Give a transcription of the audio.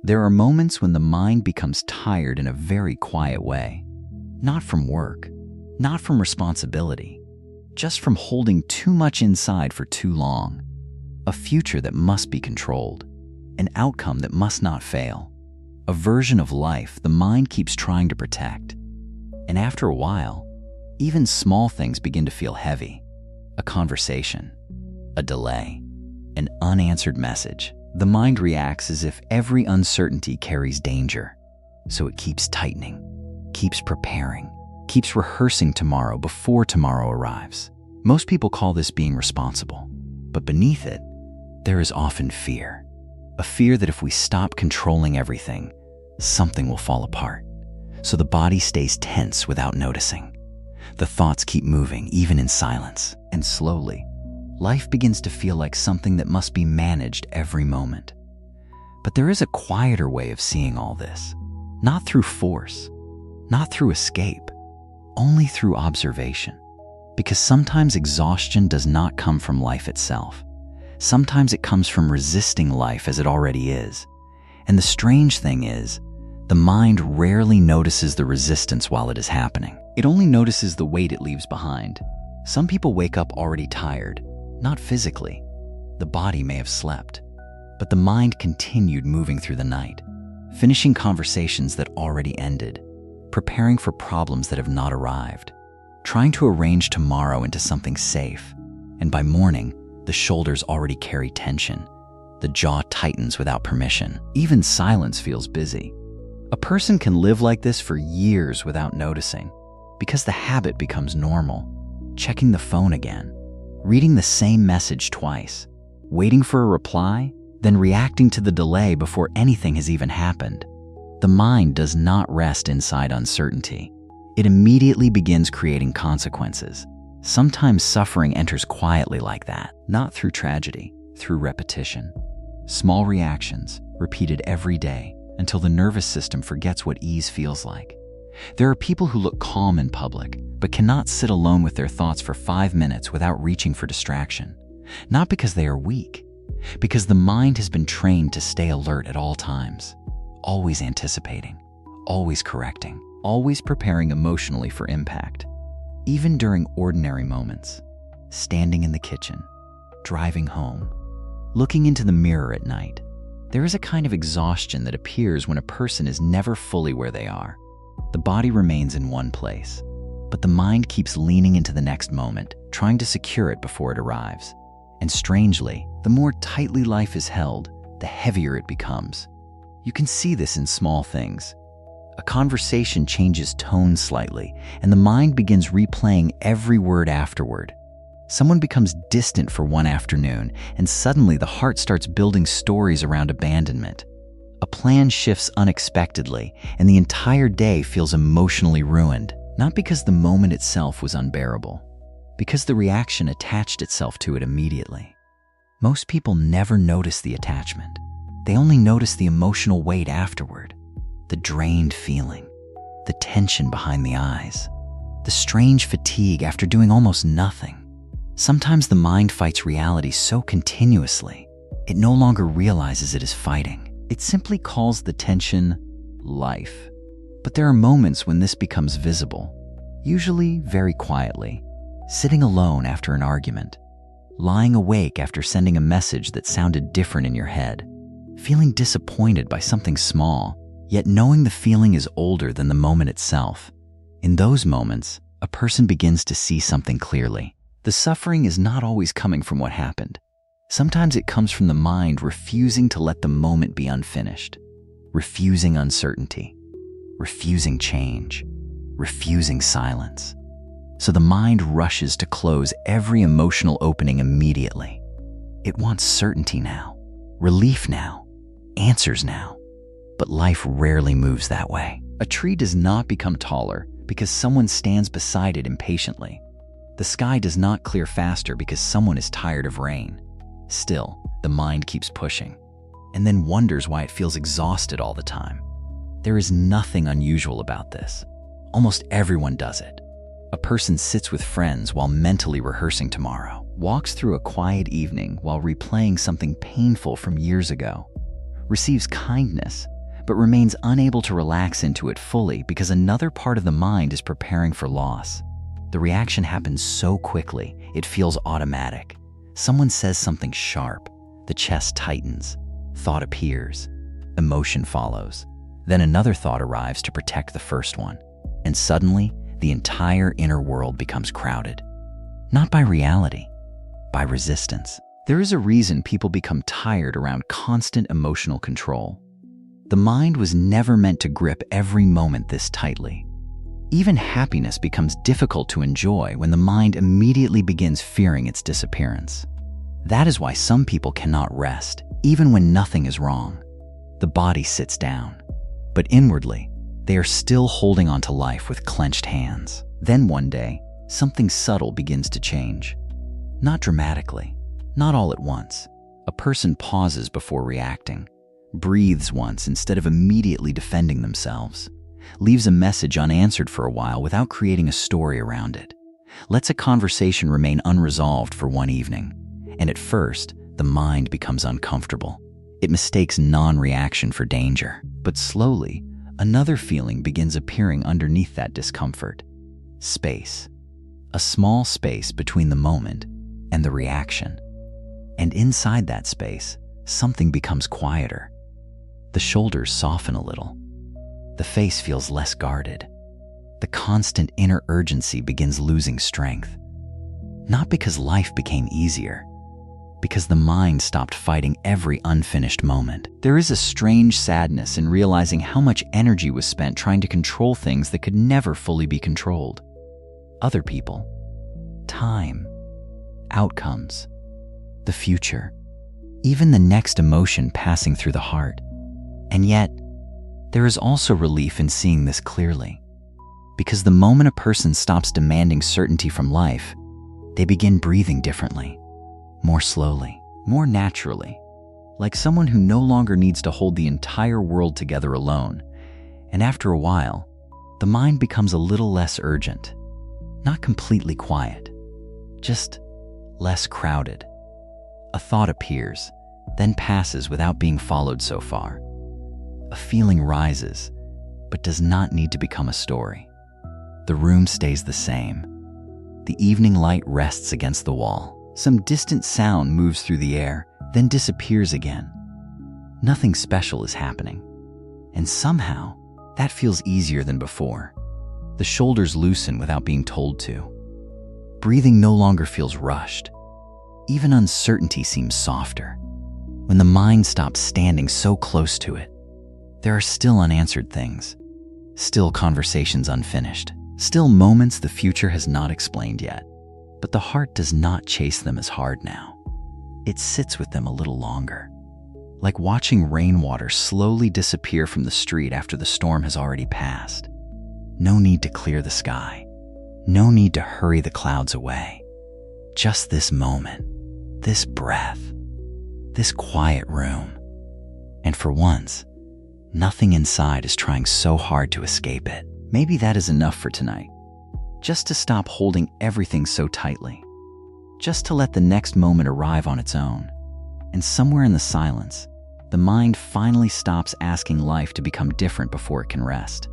There are moments when the mind becomes tired in a very quiet way. Not from work, not from responsibility, just from holding too much inside for too long. A future that must be controlled, an outcome that must not fail, a version of life the mind keeps trying to protect. And after a while, even small things begin to feel heavy. A conversation, a delay, an unanswered message. The mind reacts as if every uncertainty carries danger. So it keeps tightening, keeps preparing, keeps rehearsing tomorrow before tomorrow arrives. Most people call this being responsible, but beneath it, there is often fear. A fear that if we stop controlling everything, something will fall apart. So the body stays tense without noticing. The thoughts keep moving, even in silence. And slowly, life begins to feel like something that must be managed every moment. But there is a quieter way of seeing all this. Not through force, not through escape, only through observation. Because sometimes exhaustion does not come from life itself. Sometimes it comes from resisting life as it already is. And the strange thing is, the mind rarely notices the resistance while it is happening. It only notices the weight it leaves behind. Some people wake up already tired, not physically. The body may have slept, but the mind continued moving through the night, finishing conversations that already ended, preparing for problems that have not arrived, trying to arrange tomorrow into something safe. And by morning, the shoulders already carry tension. The jaw tightens without permission. Even silence feels busy. A person can live like this for years without noticing, because the habit becomes normal. Checking the phone again, reading the same message twice, waiting for a reply, then reacting to the delay before anything has even happened. The mind does not rest inside uncertainty. It immediately begins creating consequences. Sometimes suffering enters quietly like that, not through tragedy, through repetition. Small reactions, repeated every day, until the nervous system forgets what ease feels like. There are people who look calm in public, but cannot sit alone with their thoughts for 5 minutes without reaching for distraction. Not because they are weak, because the mind has been trained to stay alert at all times, always anticipating, always correcting, always preparing emotionally for impact. Even during ordinary moments, standing in the kitchen, driving home, looking into the mirror at night, there is a kind of exhaustion that appears when a person is never fully where they are. The body remains in one place, but the mind keeps leaning into the next moment, trying to secure it before it arrives. And strangely, the more tightly life is held, the heavier it becomes. You can see this in small things. A conversation changes tone slightly, and the mind begins replaying every word afterward. Someone becomes distant for one afternoon, and suddenly the heart starts building stories around abandonment. A plan shifts unexpectedly, and the entire day feels emotionally ruined, not because the moment itself was unbearable, because the reaction attached itself to it immediately. Most people never notice the attachment. They only notice the emotional weight afterward, the drained feeling, the tension behind the eyes, the strange fatigue after doing almost nothing. Sometimes the mind fights reality so continuously, it no longer realizes it is fighting. It simply calls the tension life. But there are moments when this becomes visible, usually very quietly, sitting alone after an argument, lying awake after sending a message that sounded different in your head, feeling disappointed by something small, yet knowing the feeling is older than the moment itself. In those moments, a person begins to see something clearly. The suffering is not always coming from what happened. Sometimes it comes from the mind refusing to let the moment be unfinished, refusing uncertainty, refusing change, refusing silence. So the mind rushes to close every emotional opening immediately. It wants certainty now, relief now, answers now. But life rarely moves that way. A tree does not become taller because someone stands beside it impatiently. The sky does not clear faster because someone is tired of rain. Still, the mind keeps pushing, and then wonders why it feels exhausted all the time. There is nothing unusual about this. Almost everyone does it. A person sits with friends while mentally rehearsing tomorrow, walks through a quiet evening while replaying something painful from years ago, receives kindness but remains unable to relax into it fully because another part of the mind is preparing for loss. The reaction happens so quickly, it feels automatic. Someone says something sharp, the chest tightens, thought appears, emotion follows. Then another thought arrives to protect the first one, and suddenly the entire inner world becomes crowded. Not by reality, by resistance. There is a reason people become tired around constant emotional control. The mind was never meant to grip every moment this tightly. Even happiness becomes difficult to enjoy when the mind immediately begins fearing its disappearance. That is why some people cannot rest, even when nothing is wrong. The body sits down, but inwardly, they are still holding on to life with clenched hands. Then one day, something subtle begins to change. Not dramatically, not all at once. A person pauses before reacting, breathes once instead of immediately defending themselves, leaves a message unanswered for a while without creating a story around it, lets a conversation remain unresolved for one evening, and at first, the mind becomes uncomfortable. It mistakes non-reaction for danger, but slowly, another feeling begins appearing underneath that discomfort. Space. A small space between the moment and the reaction. And inside that space, something becomes quieter. The shoulders soften a little. The face feels less guarded. The constant inner urgency begins losing strength. Not because life became easier, because the mind stopped fighting every unfinished moment. There is a strange sadness in realizing how much energy was spent trying to control things that could never fully be controlled. Other people, time, outcomes, the future, even the next emotion passing through the heart. And yet, there is also relief in seeing this clearly. Because the moment a person stops demanding certainty from life, they begin breathing differently, more slowly, more naturally, like someone who no longer needs to hold the entire world together alone. And after a while, the mind becomes a little less urgent, not completely quiet, just less crowded. A thought appears, then passes without being followed so far. A feeling rises, but does not need to become a story. The room stays the same. The evening light rests against the wall. Some distant sound moves through the air, then disappears again. Nothing special is happening. And somehow, that feels easier than before. The shoulders loosen without being told to. Breathing no longer feels rushed. Even uncertainty seems softer. When the mind stops standing so close to it, there are still unanswered things, still conversations unfinished, still moments the future has not explained yet. But the heart does not chase them as hard now. It sits with them a little longer, like watching rainwater slowly disappear from the street after the storm has already passed. No need to clear the sky, no need to hurry the clouds away. Just this moment, this breath, this quiet room. And for once, nothing inside is trying so hard to escape it. Maybe that is enough for tonight. Just to stop holding everything so tightly. Just to let the next moment arrive on its own. And somewhere in the silence, the mind finally stops asking life to become different before it can rest.